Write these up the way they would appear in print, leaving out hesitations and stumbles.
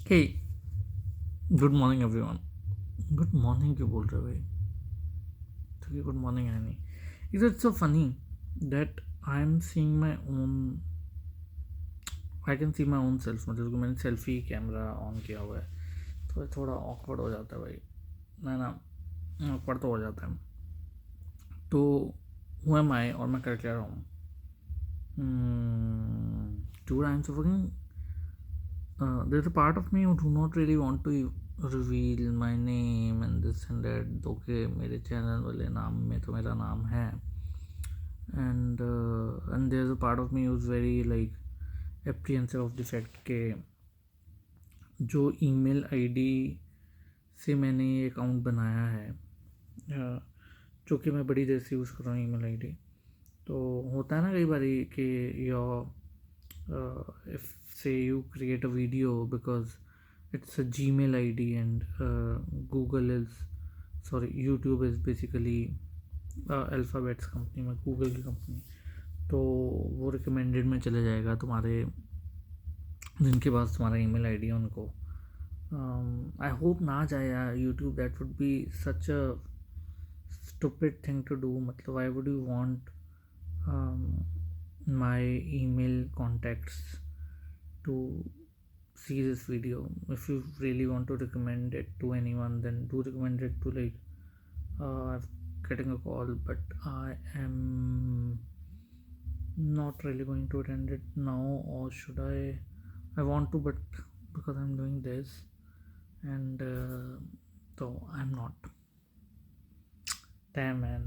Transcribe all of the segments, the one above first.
हे good morning everyone. Good morning क्यों बोल रहे हो भाई? तो ये गुड मॉर्निंग है नहीं। It's so funny that I am seeing my own. I can see my own self, मतलब कि मैंने सेल्फी कैमरा ऑन किया हुआ है तो ये थोड़ा ऑकवर्ड हो जाता है भाई। ना ऑकवर्ड तो हो जाता है। तो हु एम आई और मैं कर क्या रहा हूँ? To I am so fucking there's a part of me who do not really want to reveal my name and this and that, दो के मेरे चैनल वाले नाम में तो मेरा नाम है, and there's a part of me who's very like apprehensive of the fact के जो ईमेल आईडी से मैंने ये अकाउंट बनाया है, जो कि मैं बड़ी देर से यूज़ कर रहा हूँ ईमेल आईडी, तो होता है ना कई बार कि your if say you create a video because it's a Gmail ID and Google is sorry YouTube is basically alphabets company में गूगल की कंपनी, तो वो रिकमेंडेड में चले जाएगा तुम्हारे जिनके पास तुम्हारा ईमेल आईडी है उनको। आई होप ना जाए यार YouTube, that would be such a stupid thing to do. मतलब I would you want my email contacts to see this video. If you really want to recommend it to anyone, then do recommend it to like I'm getting a call, but I am not really going to attend it now, or should I want to, but because I'm doing this and so I'm not. Damn man.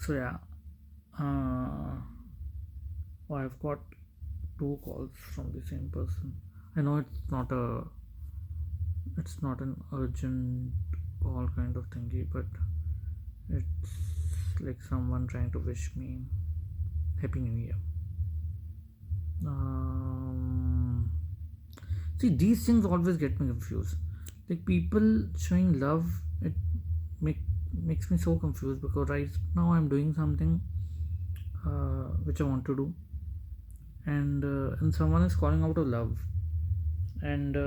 So yeah, oh, I've got two calls from the same person. I know it's not an urgent call kind of thingy, but it's like someone trying to wish me Happy New Year. See, these things always get me confused. Like people showing love, it makes me so confused because right now I'm doing something which I want to do, and someone is calling out of love, and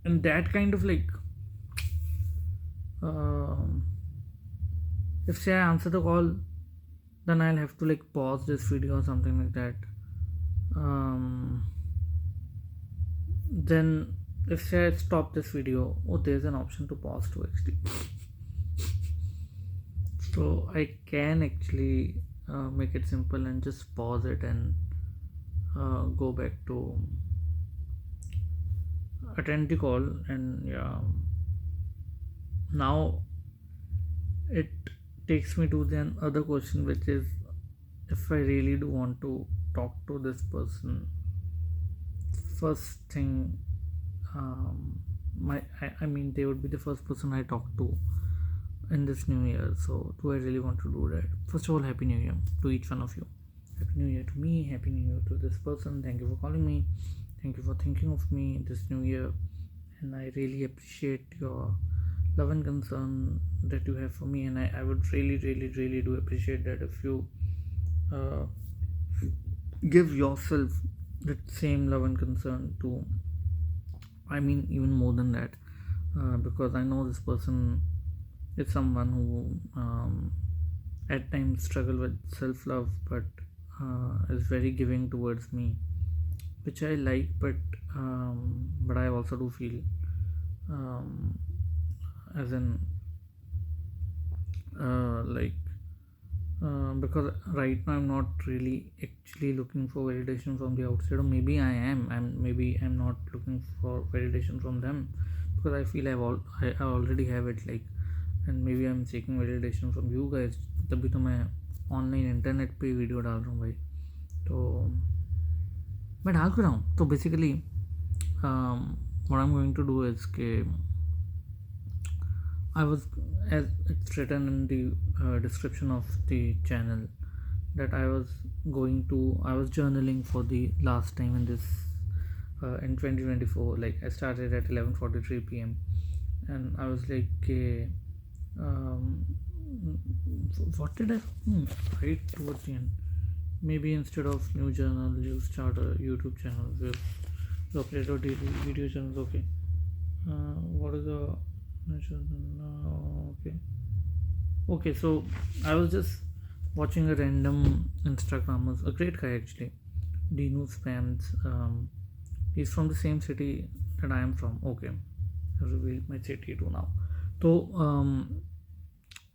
and that kind of like if say I answer the call, then I'll have to like pause this video or something like that. Then if say I stop this video, oh, there's an option to pause to actually. So I can actually make it simple and just pause it and go back to attend the call. And yeah, now it takes me to the other question, which is if I really do want to talk to this person, first thing, I mean they would be the first person I talk to in this new year. So do I really want to do that? First of all, Happy New Year to each one of you. Happy New Year to me, Happy New Year to this person. Thank you for calling me, thank you for thinking of me this new year, and I really appreciate your love and concern that you have for me. And I would really do appreciate that if you uh, give yourself that same love and concern to, I mean even more than that, because I know this person is someone who at times struggle with self-love, but is very giving towards me, which I like, but I also do feel as in like because right now I'm not really actually looking for validation from the outside, or maybe maybe I'm not looking for validation from them because I feel I already have it, like, and maybe I'm seeking validation from you guys. तभी तो मैं online internet पे video डाल रहा हूँ भाई, तो मैं डाल क्यों रहा हूँ? तो basically what I'm going to do is के I was, as it's written in the description of the channel, that I was journaling for the last time in this in 2024. Like I started at 11:43 p.m. and I was like, what did I write towards the end? maybe instead of new journal you start a YouTube channel where you upload your daily video channels. Okay. What is the okay. Okay, so I was just watching a random Instagrammer, a great guy actually, Dinu Spams. He's from the same city that I am from. Okay, I revealed my city too now. So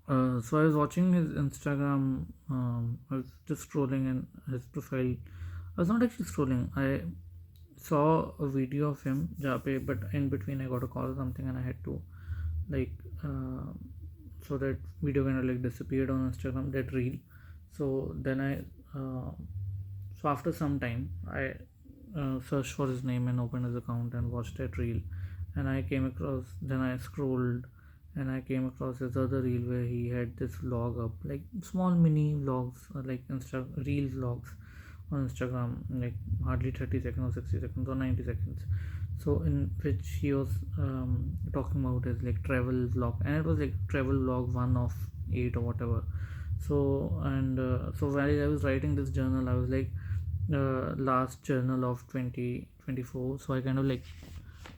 I was watching his Instagram. I was just scrolling in his profile. I was not actually scrolling. I saw a video of him, jape, but in between I got a call or something, and I had to like so that video kind of like disappeared on Instagram, that reel. So then so after some time I searched for his name and opened his account and watched that reel, and I came across, then I scrolled and I came across his other reel where he had this vlog up, like small mini vlogs, like reel vlogs on Instagram, like hardly 30 seconds or 60 seconds or 90 seconds. So in which he was talking about his like travel vlog, and it was like travel vlog 1 of 8 or whatever. So while I was writing this journal, I was like last journal of 2024, so I kind of like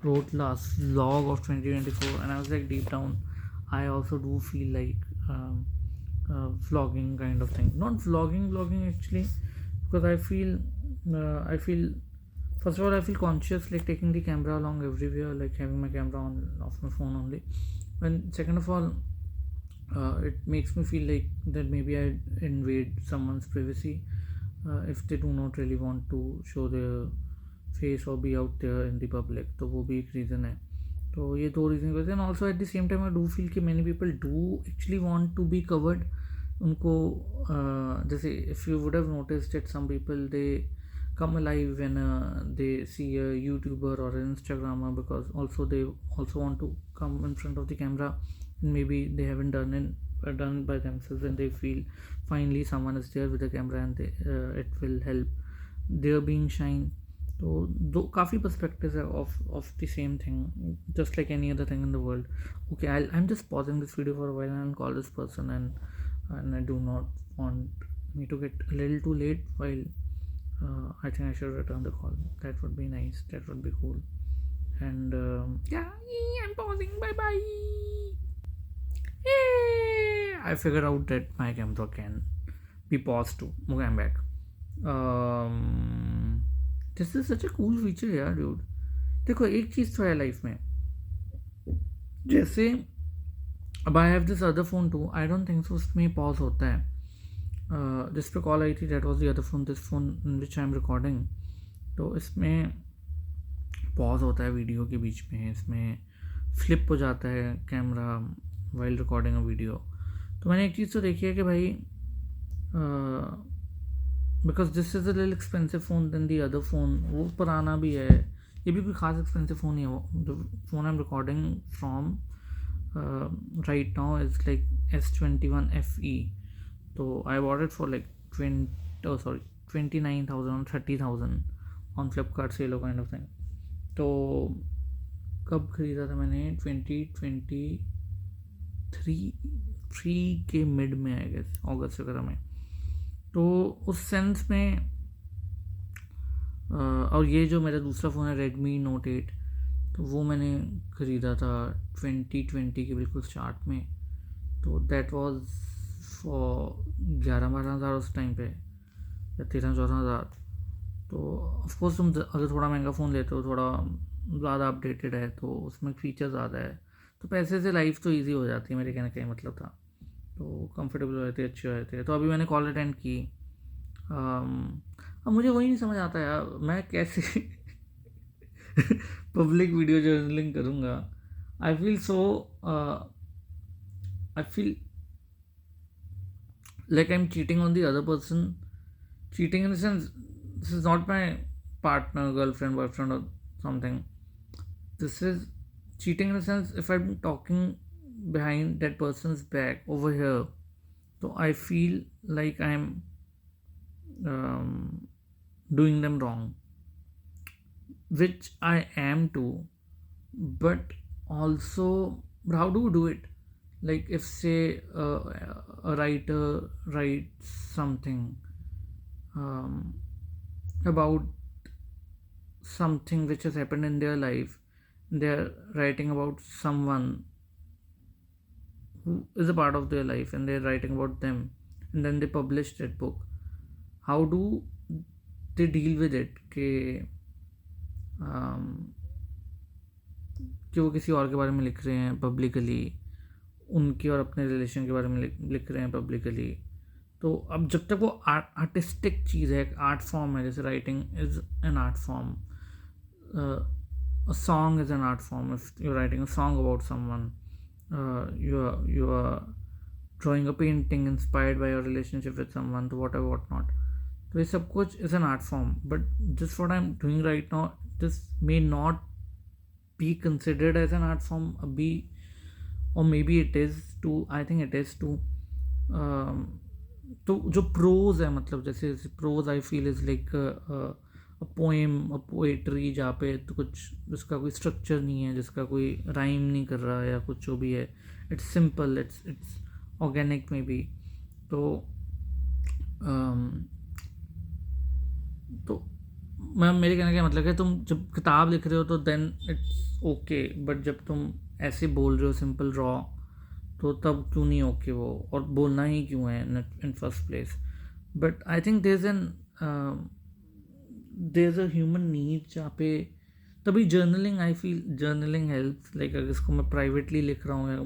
wrote last vlog of 2024, and I was like deep down I also do feel like vlogging kind of thing, not vlogging actually, because I feel first of all I feel conscious like taking the camera along everywhere, like having my camera on off my phone only. And second of all, it makes me feel like that maybe I invade someone's privacy if they do not really want to show their face or be out there in the public. तो वो भी एक reason है. तो ये दो reason वजह. And also at the same time I do feel कि many people do actually want to be covered. उनको जैसे if you would have noticed that some people they come alive when they see a YouTuber or an Instagrammer, because also they also want to come in front of the camera, and maybe they haven't done by themselves, and they feel finally someone is there with the camera and it will help their being shine. So though काफ़ी perspectives are of the same thing, just like any other thing in the world. Okay, I'm just pausing this video for a while and I'll call this person, and I do not want me to get a little too late while I think I should return the call. That would be nice. That would be cool. And yeah, I'm pausing. Bye bye. I figured out that my camera can be paused too. Okay, I'm back. This is such a cool feature यार dude. देखो एक चीज़ तो है life में, जैसे अब I have this other phone too, I don't think so उसमें पॉज होता है. जिस पे कॉल आई थी that was the other phone, this phone in which I am recording. तो इसमें पॉज होता है वीडियो के बीच में, इसमें फ्लिप हो जाता है camera while recording a video. तो मैंने एक चीज़ तो देखी है कि भाई because this is a little expensive phone then the other phone, वो पुराना भी है, ये भी कोई ख़ास एक्सपेंसिव फ़ोन नहीं है. वो the phone I am recording from right now is like S21FE. तो I bought it for like 29,000 30,000 on Flipkart sale और काइंड ऑफ थिंग. तो कब ख़रीदा था मैंने? 2023 के मिड में आई गेस, अगस्त वगैरह में. तो उस सेंस में और ये जो मेरा दूसरा फ़ोन है Redmi Note 8, तो वो मैंने ख़रीदा था 2020 के बिल्कुल स्टार्ट में. तो दैट वाज फॉर 11-12 हज़ार उस टाइम पे, या 13-14 हज़ार. तो ऑफकोर्स तुम अगर थोड़ा महंगा फ़ोन लेते हो, थोड़ा ज़्यादा अपडेटेड है, तो उसमें फ़ीचर ज़्यादा है, तो पैसे से लाइफ तो ईजी हो जाती है, मेरे कहने का ये मतलब था. तो कंफर्टेबल हो जाते, अच्छे हो जाते. तो अभी मैंने कॉल अटेंड की. अब मुझे वही नहीं समझ आता यार, मैं कैसे पब्लिक वीडियो जर्नलिंग करूँगा. I feel like I'm cheating on the other person. Cheating in the sense, this is not my partner, girlfriend, boyfriend or something. This is cheating in the sense if I'm talking behind that person's back over here, so I feel like I'm doing them wrong, which I am too. But also, how do you do it? Like if say a writer writes something, um, about something which has happened in their life. They're writing about someone who is a part of their life, and they're writing about them, and then they publish that book. How do they deal with it um, कि वो किसी और के बारे में लिख रहे हैं पब्लिकली, उनके और अपने रिलेशन के बारे में लिख रहे हैं पब्लिकली? तो अब जब तक वो आर्टिस्टिक चीज़ है, एक आर्ट फॉर्म है, जैसे writing is an art form, a song is an art form. If you're writing a song about someone, you are drawing a painting inspired by your relationship with someone, to whatever whatnot. So ये सब कुछ is an art form. But just what I'm doing right now, this may not be considered as an art form अभी, or maybe it is too. I think it is too. तो जो pros है, मतलब जैसे prose I feel is like a poem, a poetry, जहाँ पे तो कुछ जिसका कोई स्ट्रक्चर नहीं है, जिसका कोई राइम नहीं कर रहा है, या कुछ जो भी है, इट्स सिंपल, इट्स ऑर्गेनिक में भी। तो तो मैं, मेरे कहने का मतलब है, तुम जब किताब लिख रहे हो तो देन इट्स ओके, बट जब तुम ऐसे बोल रहे हो सिंपल रॉ, तो तब क्यों नहीं ओके वो, और बोलना ही क्यों है in first place? But I think there is a human need जहाँ पे, तभी journaling, I feel journaling helps. Like अगर इसको मैं प्राइवेटली लिख रहा हूँ या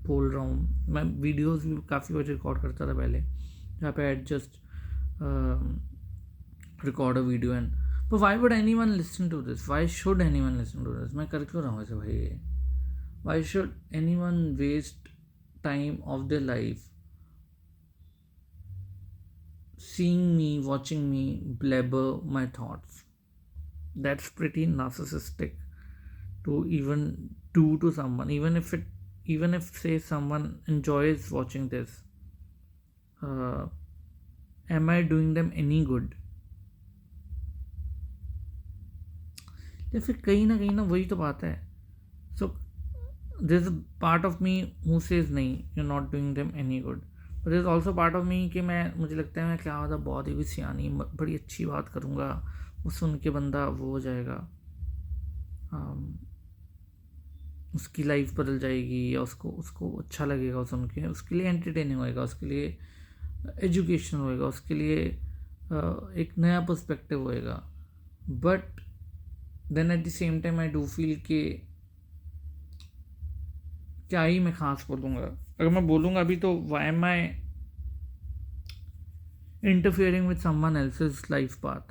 बोल रहा हूँ, मैं वीडियोज़ भी काफ़ी बार रिकॉर्ड करता था पहले, जहाँ पे I just record a video and, but why would anyone listen to this? Why should anyone listen to this? मैं कर क्यों रहा हूँ ऐसे भाई ये? Why should anyone waste time of their life seeing me, watching me blabber my thoughts? That's pretty narcissistic to even do to someone, even if say someone enjoys watching this. Am I doing them any good? या फिर कहीं ना वही तो बात है। So this part of me who says नहीं, you not doing them any good, but this also part of me कि मैं, मुझे लगता है मैं क्या होता, बहुत ही सियानी बड़ी अच्छी बात करूँगा, वो सुन के बंदा वो हो जाएगा, उसकी लाइफ बदल जाएगी, या उसको उसको अच्छा लगेगा सुन के, उसके लिए एंटरटेनिंग होएगा, उसके लिए एजुकेशन होएगा, उसके लिए एक नया पर्सपेक्टिव होएगा। But then at the same time I do feel कि क्या ही मैं खास बोलूँगा, अगर मैं बोलूँगा अभी तो why am I interfering with someone else's life path?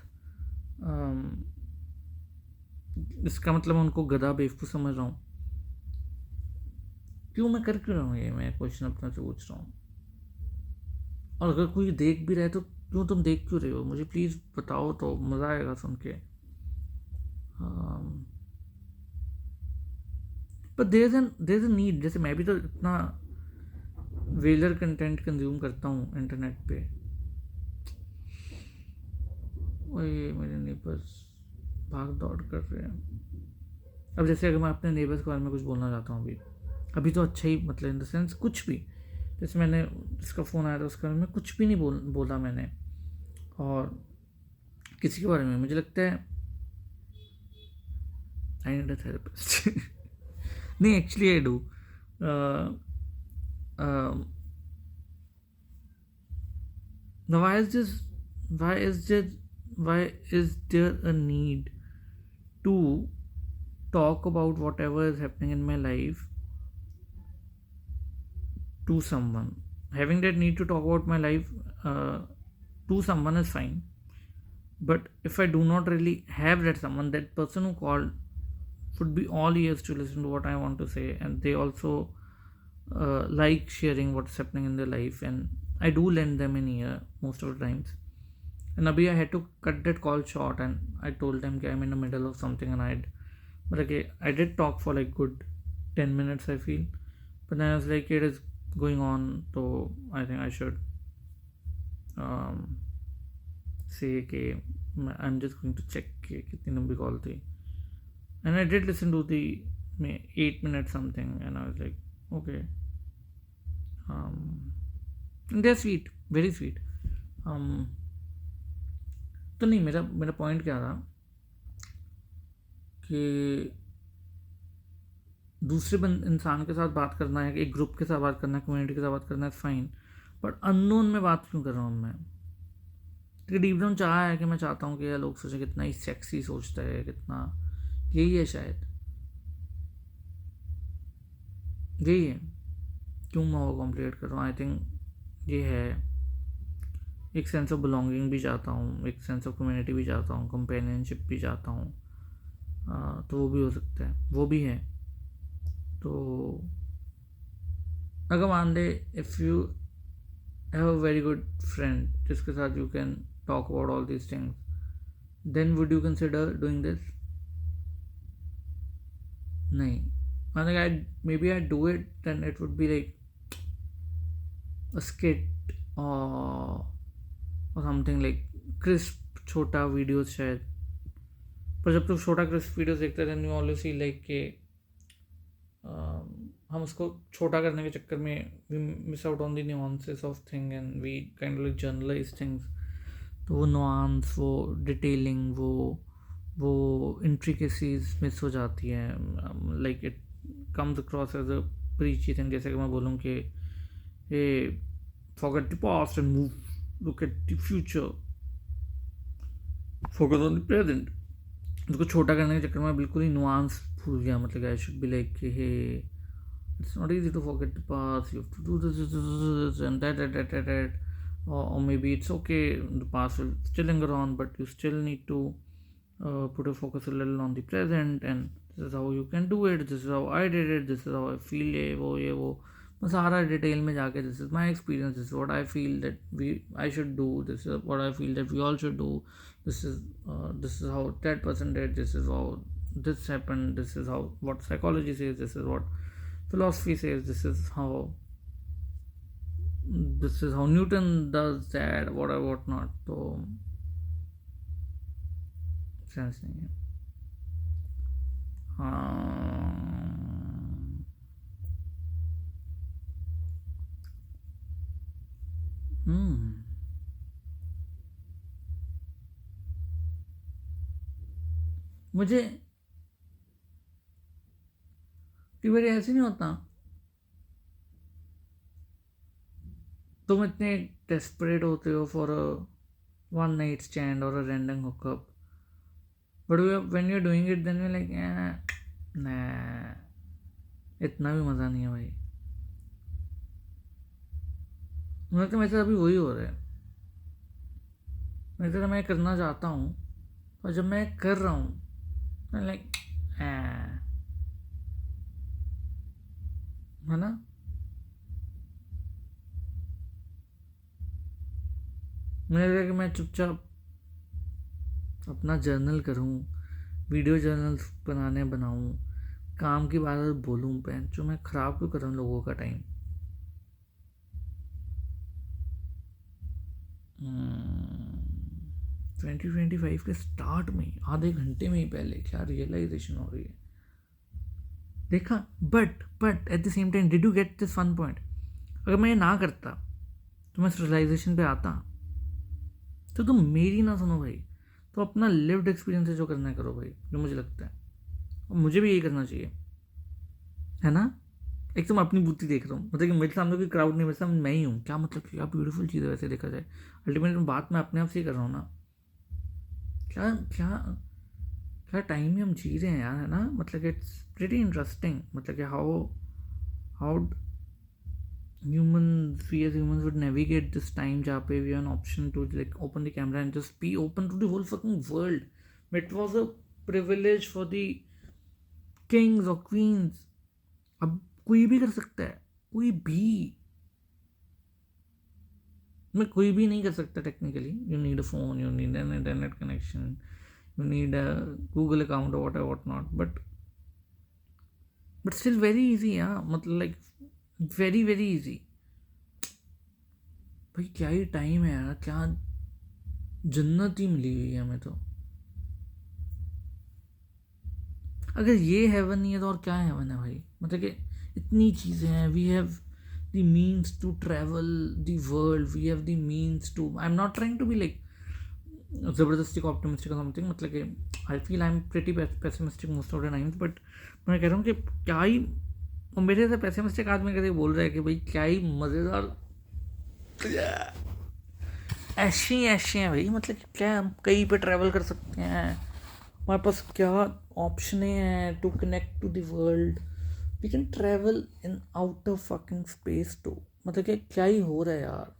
इसका मतलब उनको गधा बेवकूफ़ समझ रहा हूँ? क्यों मैं कर क्यों रहा हूँ ये, मैं क्वेश्चन अपना से पूछ रहा हूँ। और अगर कोई देख भी रहा है तो क्यों तुम देख क्यों रहे हो? मुझे प्लीज़ बताओ, तो मज़ा आएगा सुन के। But there is a need. जैसे मैं भी तो इतना वेलर कंटेंट कंज्यूम करता हूँ इंटरनेट पे। वही मेरे नेबर्स भाग दौड़ कर रहे हैं। अब जैसे अगर मैं अपने नेबर्स के बारे में कुछ बोलना चाहता हूँ अभी तो अच्छा ही, मतलब इन द सेंस कुछ भी, जैसे मैंने जिसका फ़ोन आया था उसके बारे में कुछ भी नहीं बोला मैंने, और किसी के बारे में मुझे लगता है आई नीड अ थेरेपिस्ट। नहीं, actually I do. why is there a need to talk about whatever is happening in my life to someone? Having that need to talk about my life to someone is fine, but if I do not really have that someone, that person who called would be all ears to listen to what I want to say, and they also like sharing what's happening in their life, and I do lend them an ear most of the times. And abhi I had to cut that call short, and I told them I'm in the middle of something, and but okay, I did talk for like good 10 minutes, I feel, but then I was like, it is going on, so I think I should say कि I'm just going to check कि कितनी लंबी call थी, and I did listen to the 8 minutes something, and I was like, okay, and they're sweet, very sweet. तो नहीं, मेरा point क्या था कि दूसरे इंसान के साथ बात करना है, एक ग्रुप के साथ बात करना है, कम्युनिटी के साथ बात करना है, फाइन, बट अननोन में बात क्यों कर रहा हूँ मैं? क्योंकि डीप डाउन चाह है कि मैं चाहता हूँ कि यार लोग सोचें कितना ही सेक्सी सोचता है, कितना, यही है शायद, यही है क्यों मैं वो कॉम्प्लिकेट कर रहा हूँ। आई थिंक ये है, एक सेंस ऑफ बिलोंगिंग भी चाहता हूँ, एक सेंस ऑफ कम्युनिटी भी चाहता हूँ, कंपेनियनशिप भी चाहता हूँ, तो वो भी हो सकता है, वो भी है। तो अगर मान ले if you have a very good friend जिसके साथ you can talk about all these things, then would you consider doing this? नहीं, मतलब I may be I do it, then it would be like a skit or something like crisp छोटा videos शायद। पर जब तू छोटा crisp videos देखते हैं, यू ऑलवेज फील लाइक कि हम उसको छोटा करने के चक्कर में we miss out on the nuances of thing and we kind of like generalize things. तो वो नुआंस, वो डिटेलिंग, वो इंट्रिकेसीज मिस हो जाती है। Like it comes across as a preachy thing. जैसे कि मैं बोलूँ कि hey, forget the past and move, look at the future, focus on the present। उसको छोटा करने के चक्कर में बिल्कुल ही नुआंस भूल गया। मतलब I should be like hey, it's not easy to forget the past, you have to do this and that, or maybe it's okay, the past will still linger on, but you still need to put a focus a little on the present, and this is how you can do it, this is how I did it, this is how I feel, ये वो मैं सारा detail में जाके this is my experience, this is what I feel that I should do, this is what I feel that we all should do, this is how that person did, this is how this happened, this is how what psychology says, this is what philosophy says, this is how Newton does that, what not। तो sense नहीं है। हाँ, मुझे कई बार ऐसे नहीं होता, तुम इतने डेस्परेट होते हो for a one night stand और a random hookup, but when you are doing it then you like nah, इतना भी मज़ा नहीं है भाई। मुझे तो मेरे साथ अभी वही हो रहा है। मेरे साथ मैं करना चाहता हूँ और जब मैं कर रहा हूँ लाइक है ना। मुझे लगा कि मैं चुपचाप अपना जर्नल करूँ, वीडियो जर्नल्स बनाऊँ, काम की बात बोलूँ, पैन जो मैं ख़राब क्यों कर रहा हूँ लोगों का टाइम। 2025 के स्टार्ट में आधे घंटे में ही पहले क्या रियलाइजेशन हो रही है देखा। But at the same time did you get this fun point? अगर मैं ये ना करता तो मैं इस रियलाइजेशन पे आता, तो तुम मेरी ना सुनो भाई, तो अपना लिव्ड एक्सपीरियंस से जो करना है करो भाई, जो मुझे लगता है, और मुझे भी यही करना चाहिए, है ना। एक तो मैं अपनी बुद्धि देख रहा हूँ, मतलब कि मेरे सामने कोई क्राउड नहीं, मेरे सामने मैं ही हूँ, क्या मतलब क्या ब्यूटीफुल चीज़ है वैसे देखा जाए। अल्टीमेटली बात मैं अपने आप से ही कर रहा हूँ ना। क्या क्या क्या टाइम में हम जी रहे हैं यार, है ना। मतलब कि इट्स प्रीटी इंटरेस्टिंग, मतलब कि how humans, we as humans would navigate this time जहाँ पे we have an option to like open the camera and just be open to the whole fucking world. It was a privilege for the kings or queens। अब कोई भी कर सकता है, कोई भी, मैं कोई भी नहीं कर सकता technically. You need a phone, you need an internet connection, you need a Google account or whatever whatnot, but still very easy, yeah, मतलब like very very easy। भाई क्या ही टाइम है यार, क्या जन्नत ही मिली हुई है हमें तो। अगर ये हेवन नहीं है तो और क्या हेवन है भाई। मतलब कि इतनी चीज़ें हैं, we have the means to travel the world, we have the means to, I am not trying to be like ज़बरदस्ती को ऑप्टिमिस्टिक समथिंग, मतलब कि I feel I am pretty pessimistic most of the times, but मैं कह रहा हूँ कि क्या ही, और मेरे से पेसिमिस्टिक आदमी कैसे बोल रहा है कि भाई क्या ही मज़ेदार ऐसे हैं भाई, मतलब कि क्या हम कहीं पे ट्रैवल कर सकते हैं, हमारे पास क्या ऑप्शन हैं to connect to the world, we can travel in out of fucking space too, मतलब कि क्या ही हो रहा है यार।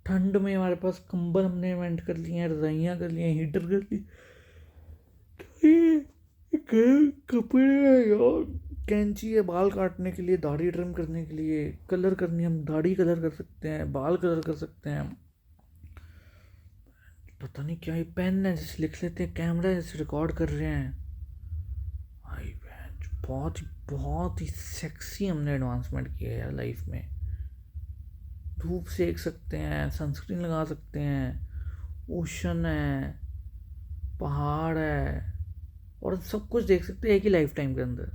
ठंड में हमारे पास कंबल हमने इन्वेंट कर लिए हैं, रजाइयाँ कर लिए हैं, हीटर कर लिए, कपड़े हैं यार, कैंची है बाल काटने के लिए, दाढ़ी ट्रिम करने के लिए, कलर करनी, हम दाढ़ी कलर कर सकते हैं, बाल कलर कर सकते हैं, पता नहीं क्या ही, पेन है जिसे लिख लेते हैं, कैमरा है जिसे रिकॉर्ड कर रहे हैं। भाई बहन, बहुत ही सेक्सी हमने एडवांसमेंट किया है यार लाइफ में। धूप सेक सकते हैं, सनस्क्रीन लगा सकते हैं, ओशन है, पहाड़ है, और सब कुछ देख सकते हैं एक ही लाइफ टाइम के अंदर।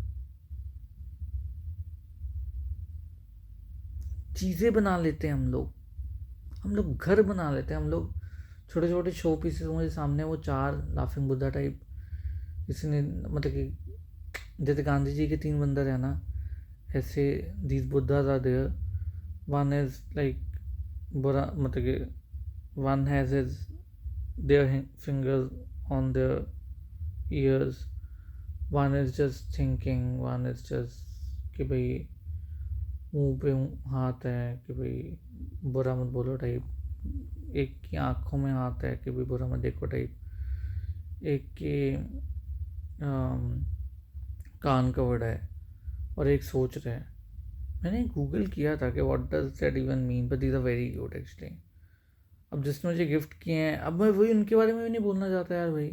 चीज़ें बना लेते हैं हम लोग घर बना लेते हैं, हम लोग छोटे छोटे शो पीसेस मुझे सामने, वो 4 लाफिंग बुद्धा टाइप, किसी ने मतलब कि जैसे गांधी जी के 3 बंदर है ना, ऐसे these Buddhas are there, one is like बुरा, मतलब कि one has his their fingers on their ears, one is just thinking, one is just कि भाई मुंह पे हाथ है कि भाई बुरा मत बोलो टाइप, एक की आँखों में हाथ है कि भाई बुरा मत देखो टाइप, एक के कान कवर्ड है, और एक सोच रहा है। मैंने गूगल किया था कि what does that even mean, but these are very good actually. अब जिसने मुझे गिफ्ट किए हैं, अब मैं वही उनके बारे में भी नहीं बोलना चाहता यार भाई,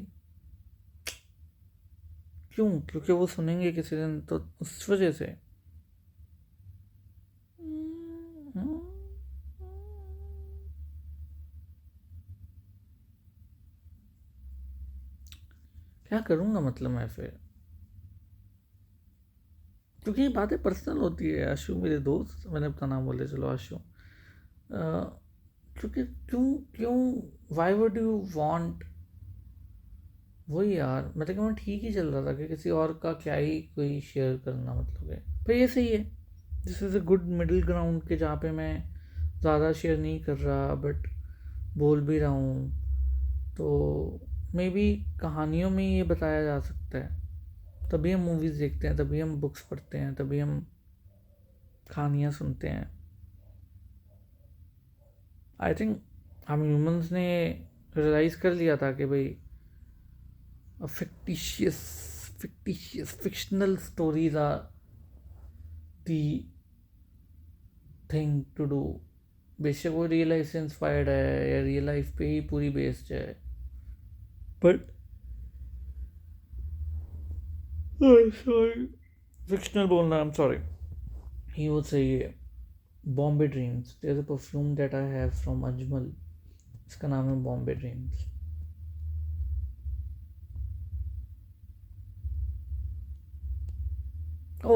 क्यों, क्योंकि वो सुनेंगे किसी दिन तो उस वजह से। क्या करूँगा मतलब मैं फिर, क्योंकि ये बातें पर्सनल होती है। आशु मेरे दोस्त, मैंने अपना नाम बोले, चलो आशु, क्योंकि क्यों क्यों वाई वुड यू वांट, वही यार, मतलब कि मैं ठीक ही चल रहा था कि किसी और का क्या ही कोई शेयर करना, मतलब है पर ये सही है, this is a good middle ground के जहाँ पे मैं ज़्यादा शेयर नहीं कर रहा बट बोल भी रहा हूँ, तो मे बी कहानियों में ये बताया जा सकता है, तभी हम मूवीज़ देखते हैं, तभी हम बुक्स पढ़ते हैं, तभी हम कहानियाँ सुनते हैं। आई थिंक हम ह्यूमंस ने रियलाइज़ कर लिया था कि भाई fictitious fictional stories are the thing to do, बेशक वो रियल लाइफ से इंस्पायर्ड है या रियल लाइफ पे ही पूरी बेस्ड है, बट सॉरी फिक्शनल बोलना, आई एम सॉरी, ही वो सही है। Bombay dreams, there is a perfume that I have from Ajmal, इसका नाम है बॉम्बे ड्रीम्स। ओ,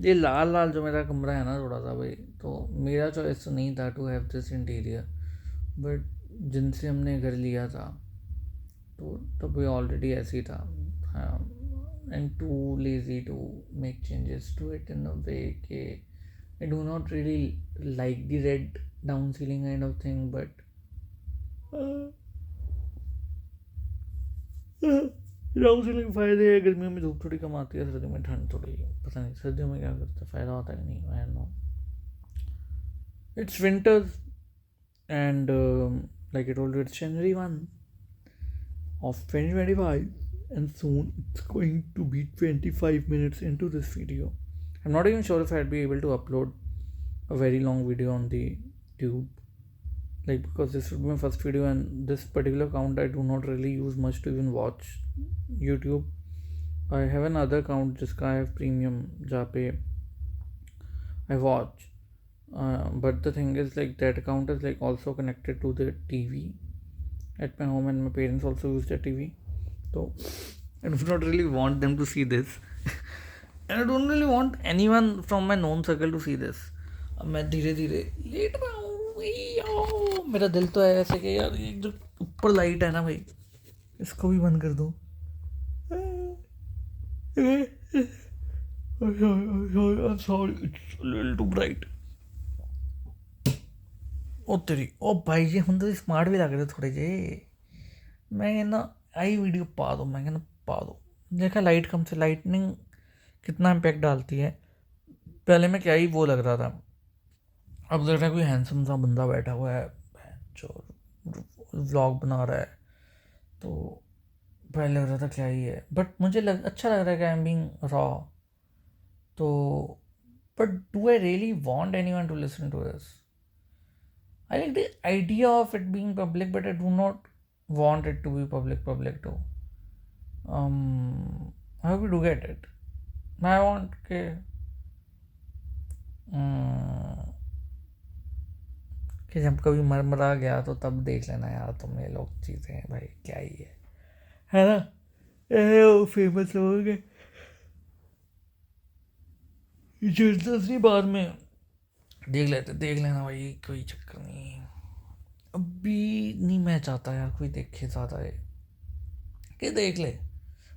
ये लाल लाल जो मेरा कमरा है ना थोड़ा सा भाई, तो मेरा चॉइस तो नहीं था to have this interior, but जिनसे हमने घर लिया था तो तब भी ऑलरेडी ऐसे ही था, and too lazy to make changes to it in a way के I do not really like the red down ceiling kind of thing, but down ceiling फ़ायदे है, गर्मियों में धूप थोड़ी कम आती है, सर्दियों में ठंड थोड़ी, पता नहीं सर्दियों में क्या करता है, फ़ायदा होता है कि नहीं, I know. It's winters, and like I told you, it's January 1 of 2025, and soon it's going to be 25 minutes into this video. I'm not even sure if I'd be able to upload a very long video on the tube, like because this would be my first video, and this particular account I do not really use much to even watch YouTube. I have another account जिसका I have premium जहाँ पे I watch, but the thing is like that account is like also connected to the TV at my home, and my parents also use the TV, so I do not really want them to see this and I don't really want anyone from my known circle to see this. अब मैं धीरे धीरे late रहा हूँ, मेरा दिल तो है ऐसे कि यार एक जो ऊपर लाइट है ना भाई, इसको भी बंद कर दो। I'm sorry, it's a little too bright. ओ तेरी ओ भाई जी हम तो स्मार्ट भी लग रहे थोड़े जे। मैं कहना आई वीडियो पा दो, मैं कहना पा दो। देखा लाइट कम से लाइटनिंग कितना इम्पैक्ट डालती है। पहले मैं क्या ही वो लग रहा था, अब लग रहा है कोई हैंडसम सा बंदा बैठा हुआ है जो व्लॉग बना रहा है। तो पहले लग रहा था क्या ही है, बट मुझे अच्छा लग रहा है कि आई एम बीइंग रॉ। तो but do I really want anyone to listen to this? I like the idea of it being public, but I do not want it to be public too. I hope you do get it. I want कि जब कभी मरा गया तो तब देख लेना यार तुम ये लोग चीज़ें, भाई क्या ही है ना? वो फेमस लोग जल्दी बाद में देख लेना भाई, कोई चक्कर नहीं। अभी नहीं मैं चाहता यार कोई देखे ज़्यादा है कि देख ले,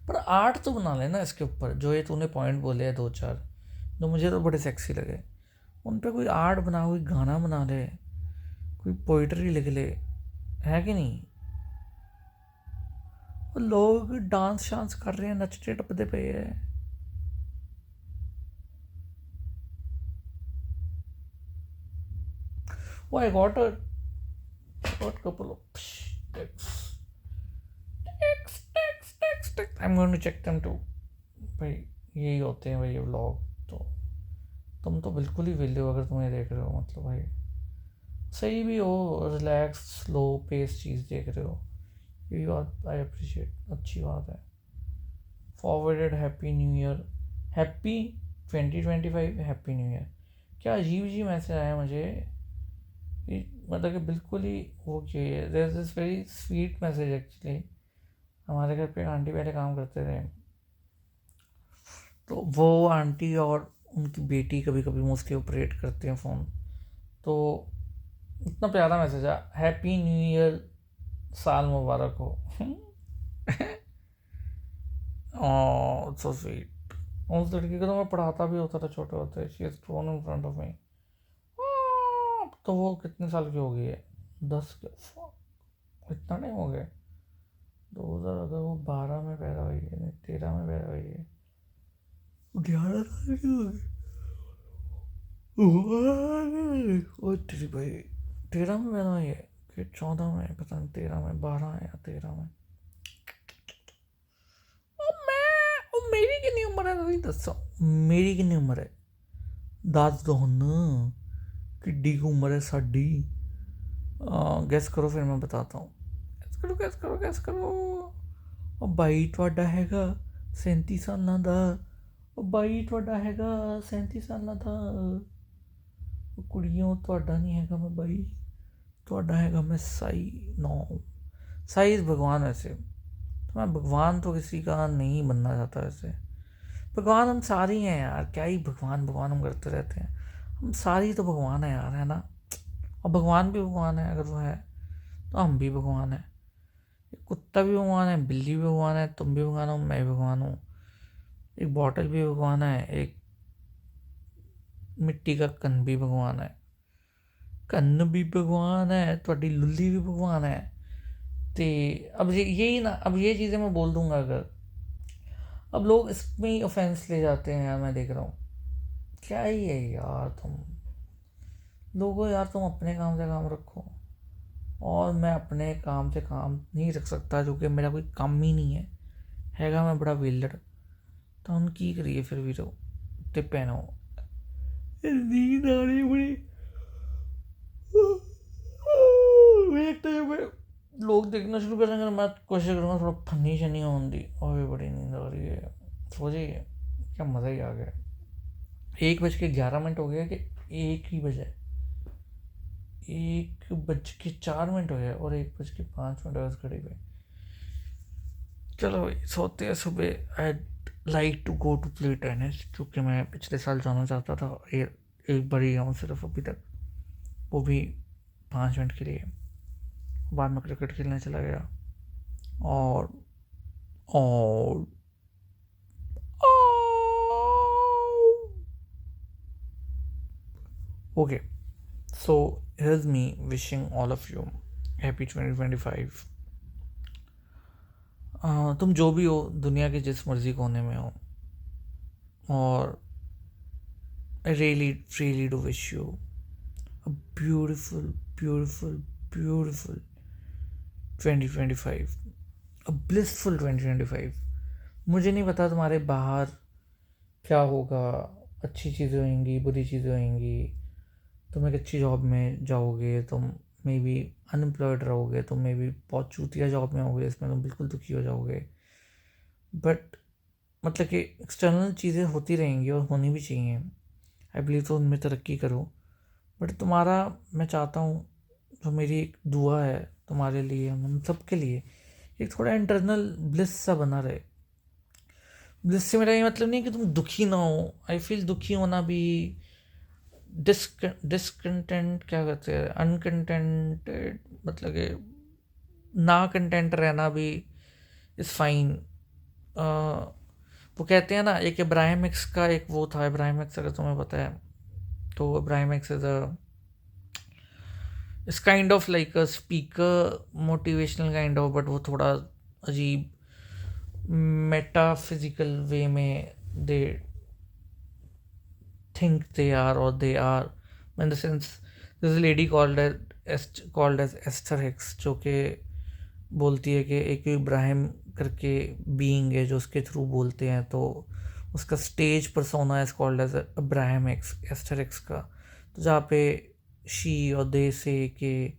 पर आर्ट तो बना लेना इसके ऊपर। जो ये तूने पॉइंट बोले हैं 2-4 जो मुझे तो बड़े सेक्सी लगे, उन पे कोई आर्ट बना, कोई गाना बना ले, कोई पोइट्री लिख ले, है कि नहीं? और लोग डांस शांस कर रहे हैं, नचते टपते पे है। Oh, I got a couple of texts. I'm going to check them too. भाई यही होते हैं भाई ये व्लॉग। तो तुम तो बिल्कुल ही विले हो अगर तुम्हें देख रहे हो, मतलब भाई सही भी हो, रिलैक्स स्लो पेस चीज़ देख रहे हो, ये बात आई अप्रिशिएट, अच्छी बात है। Forwarded happy new year, happy 2025, happy new year. क्या अजीब जी मैसेज आया मुझे, मतलब कि बिल्कुल ही वो चाहिए। There is this very sweet message actually. हमारे घर पे एक आंटी पहले काम करते थे, तो वो आंटी और उनकी बेटी कभी कभी मोस्टली ऑपरेट करते हैं फ़ोन। तो इतना प्यारा मैसेज है, हैप्पी न्यू ईयर, साल मुबारक हो। So sweet. उस लड़की को तो मैं पढ़ाता भी होता था छोटे होते। She is grown in front of me. तो वो कितने साल की हो गई है? 10 के, इतना नहीं हो गया। 2000 अगर वो 12 में पैदा हुई है, नहीं 13 में पैदा हुई है, 11 साल की हो गई। ओ तेरी भाई 13 में पैदा हुई है कि 14 में, पता नहीं 13 में, 12 है या 13 में। ਉਹ ਮੇਰੀ ਕਿੰਨੀ ਉਮਰ ਹੈ ਤੁਸੀਂ ਦੱਸੋ? ਮੇਰੀ ਕਿੰਨੀ ਉਮਰ ਹੈ ਦੱਸ ਦੋ ਹੁਣ, किड्डी की उम्र है साड़ी? गैस करो फिर मैं बताता हूँ। गैस करो। ਉਹ ਬਾਈ ਤੁਹਾਡਾ ਹੈਗਾ 37 ਸਾਲਾਂ ਦਾ। ਉਹ ਬਾਈ ਤੁਹਾਡਾ ਹੈਗਾ 37 ਸਾਲਾਂ ਦਾ। ਉਹ ਕੁੜੀਆਂ ਤੁਹਾਡਾ ਨਹੀਂ ਹੈਗਾ ਮੈਂ ਬਾਈ, ਤੁਹਾਡਾ ਹੈਗਾ मैं साई 9। साई भगवान वैसे तो मैं भगवान तो किसी का नहीं बनना चाहता वैसे। भगवान हम सारे ही हैं यार, क्या ही भगवान भगवान हम करते रहते हैं। हम सारी तो भगवान है यार, है ना? और भगवान भी भगवान है, अगर वो है तो हम भी भगवान हैं। कुत्ता भी भगवान है, बिल्ली भी भगवान है, तुम भी भगवान हो, मैं भी भगवान हूँ। एक बॉटल भी भगवान है, एक मिट्टी का कन्न भी भगवान है। कन्न भी भगवान है, थोड़ी लुल्ली भी भगवान है। तो अब यही ना, अब ये चीज़ें मैं बोल दूंगा अगर, अब लोग इसमें ही ऑफेंस ले जाते हैं यार। मैं देख रहा हूँ क्या ही है यार, तुम लोगों यार तुम अपने काम से काम रखो, और मैं अपने काम से काम नहीं रख सकता, जो कि मेरा कोई काम ही नहीं हैगा। मैं बड़ा वेलड़ तो हम की करिए फिर भी तो पहनो नींद आ रही बड़ी। एक टाइम में लोग देखना शुरू करेंगे, मैं कोशिश करूँगा थोड़ा फनी शनी होने दी। और भी बड़ी नींद आ रही है, सो जाइए, क्या मज़ा ही आ गया। 1:11 हो गया कि 1 ही बजे, 1:04 हो गया और 1:05 बस घड़ी पे। चलो भाई सोते हैं। सुबह I like to go to play tennis, क्योंकि मैं पिछले साल जाना चाहता था, एक बार ही गया हूँ सिर्फ अभी तक, वो भी 5 मिनट के लिए। बाद में क्रिकेट खेलने चला गया और okay, so here's me wishing all of you happy 2025. तुम जो भी हो, दुनिया के जिस मर्जी कोने में हो, और I really do wish you a beautiful 2025, a blissful 2025. मुझे नहीं पता तुम्हारे बाहर क्या होगा, अच्छी चीज़ें होंगी, बुरी चीज़ें होंगी, तुम एक अच्छी जॉब में जाओगे, तुम मे बी अनएम्प्लॉयड रहोगे, तुम मे बी बहुत चूतिया जॉब में होगे, इसमें तुम बिल्कुल दुखी हो जाओगे, बट मतलब कि एक्सटर्नल चीज़ें होती रहेंगी और होनी भी चाहिए। आई बिलीव तो उनमें तरक्की करो, बट तुम्हारा, मैं चाहता हूँ, जो मेरी एक दुआ है तुम्हारे लिए, हम सबके लिए, एक थोड़ा इंटरनल ब्लिस सा बना रहे। ब्लिस से मेरा ये मतलब नहीं कि तुम दुखी ना हो, आई फील दुखी होना भी, डिसकंटेंट क्या कहते हैं, अनकंटेंटेड, मतलब कि ना कंटेंट रहना भी इज़ फाइन। वो कहते हैं ना, एक इब्राहिम एक्स का एक वो था, इब्राहिम एक्स अगर तुम्हें पता है तो, Ibrahim x is kind of like a speaker, motivational kind of, but वो थोड़ा अजीब मेटाफिजिकल वे में दे think they are, or they are, in the sense, there's a lady called as Esther Hicks, जो कि बोलती है कि एक इब्राहिम करके बीइंग है जो उसके थ्रू बोलते हैं, तो उसका stage persona is called as Ibrahim X, Aster X का, तो जहाँ पे शी और दे से कि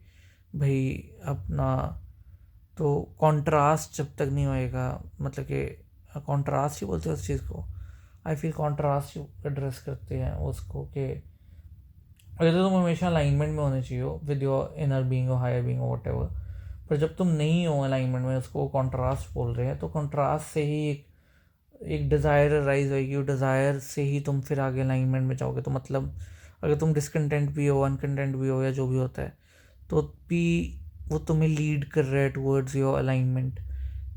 भाई अपना, तो कंट्रास्ट जब तक नहीं होएगा, मतलब कि कंट्रास्ट ही बोलते हैं उस चीज़ को, आई फील कॉन्ट्रास्ट एड्रेस करते हैं उसको, कि अगर तो तुम हमेशा अलाइनमेंट में होने चाहिए विद योर इनर बीइंग और हायर बीइंग और व्हाटएवर, पर जब तुम नहीं हो अलाइनमेंट में, उसको कॉन्ट्रास्ट बोल रहे हैं, तो कॉन्ट्रास्ट से ही एक डिज़ायर राइज होगी, और डिज़ायर से ही तुम फिर आगे अलाइनमेंट में जाओगे। तो मतलब अगर तुम डिसकंटेंट भी हो, अनकंटेंट भी हो, या जो भी होता है, तो भी वो तुम्हें लीड कर रहा है टूवर्ड्स योर अलाइनमेंट।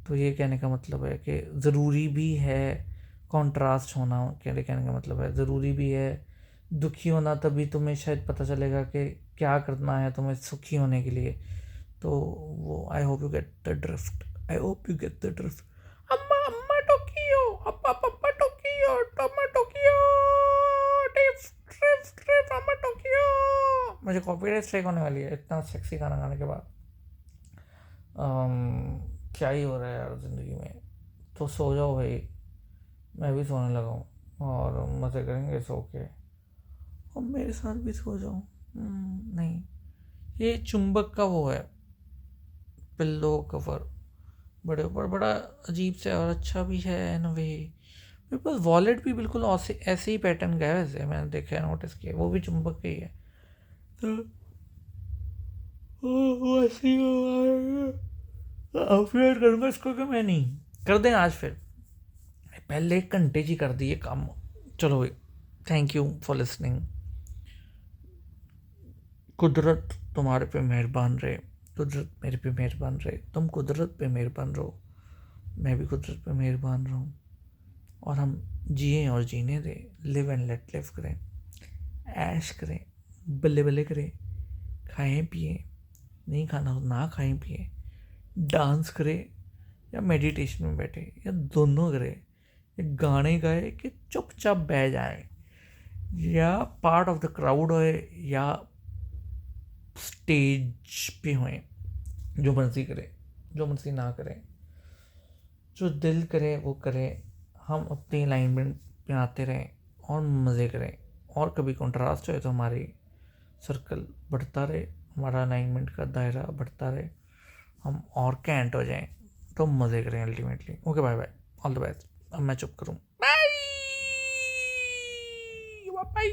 तो ये कहने का मतलब है कि ज़रूरी भी है कॉन्ट्रास्ट होना, कहने का मतलब है ज़रूरी भी है दुखी होना, तभी तुम्हें शायद पता चलेगा कि क्या करना है तुम्हें सुखी होने के लिए। तो वो I hope you get the drift, I hope you get the drift. अम्मा अम्मा टोकियो, अप्पा पप्पा Tokyo, टोमा Tokyo, drift drift drift, अम्मा टोकियो। मुझे कॉपीराइट स्ट्राइक होने वाली है इतना सेक्सी गाना गाने के बाद। क्या ही हो रहा है यार ज़िंदगी में। तो सो जाओ भाई, मैं भी सोने लगा हूँ, और मज़े करेंगे सो के, और मेरे साथ भी सो जाओ। नहीं, ये चुंबक का वो है, पिल्लो कवर, बड़े ऊपर बड़ा अजीब से और अच्छा भी है इन वे। मेरे पास वॉलेट भी बिल्कुल ऐसे ही पैटर्न का है, वैसे मैंने देखा है, नोटिस किया, वो भी चुंबक का ही है। तो वैसे अपडेट करूँगा इसको कि मैं नहीं कर दें आज, फिर पहले 1 घंटे ही कर दिए काम। चलो भाई, थैंक यू फॉर लिसनिंग। कुदरत तुम्हारे पे मेहरबान रहे, कुदरत मेरे पे मेहरबान रहे, तुम कुदरत पे मेहरबान रहो, मैं भी कुदरत पे मेहरबान रहूँ, और हम जिए और जीने दें, लिव एंड लेट लिव करें, ऐश करें, बल्ले बल्ले करें, खाएं पिए, नहीं खाना तो ना खाएं पिए, डांस करें या मेडिटेशन में बैठे, या दोनों करें, या गाने गाए कि चुपचाप बह जाए, या पार्ट ऑफ द क्राउड होए, या स्टेज पे होए, जो मर्जी करे, जो मर्जी ना करें, जो दिल करे वो करें, हम अपनी अलाइनमेंट पे आते रहें और मज़े करें, और कभी कंट्रास्ट हो तो हमारी सर्कल बढ़ता रहे, हमारा अलाइनमेंट का दायरा बढ़ता रहे, हम और कैंट हो जाएं, तो मज़े करें ultimately. Okay bye bye, all the best. अब मैं चुप करूँ, बाय बाय।